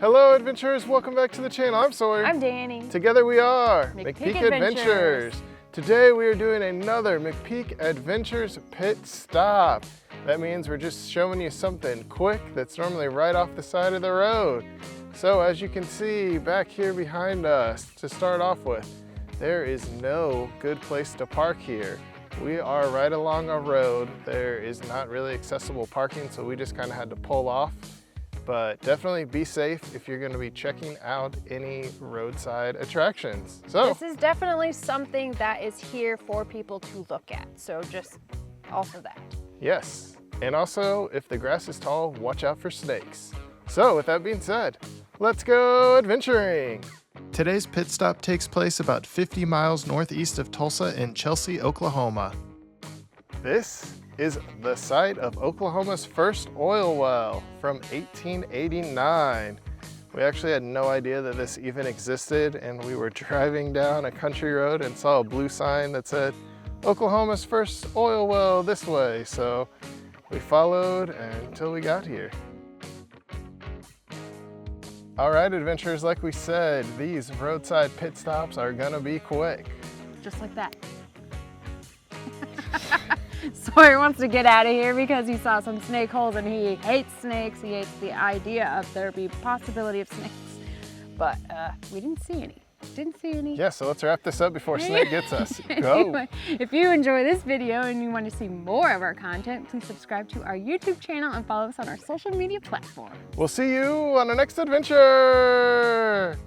Hello adventurers, welcome back to the channel. I'm Sawyer. I'm Danny. Together we are McPeek Adventures. Today we are doing another McPeek Adventures pit stop. That means we're just showing you something quick that's normally right off the side of the road. So as you can see back here behind us, to start off with, there is no good place to park here. We are right along a road. There is not really accessible parking, so we just kind of had to pull off. But definitely be safe if you're going to be checking out any roadside attractions. So this is definitely something that is here for people to look at. So just also that. Yes. And also, if the grass is tall, watch out for snakes. So with that being said, let's go adventuring. Today's pit stop takes place about 50 miles northeast of Tulsa in Chelsea, Oklahoma. This is the site of Oklahoma's first oil well from 1889. We actually had no idea that this even existed, and we were driving down a country road and saw a blue sign that said, Oklahoma's first oil well this way. So we followed until we got here. All right, adventurers, like we said, these roadside pit stops are gonna be quick. Just like that. Sawyer wants to get out of here because he saw some snake holes and he hates snakes. He hates the idea of there be possibility of snakes. But we didn't see any. Didn't see any. Yeah, so let's wrap this up before snake gets us. Go. Anyway, if you enjoy this video and you want to see more of our content, please subscribe to our YouTube channel and follow us on our social media platforms. We'll see you on our next adventure.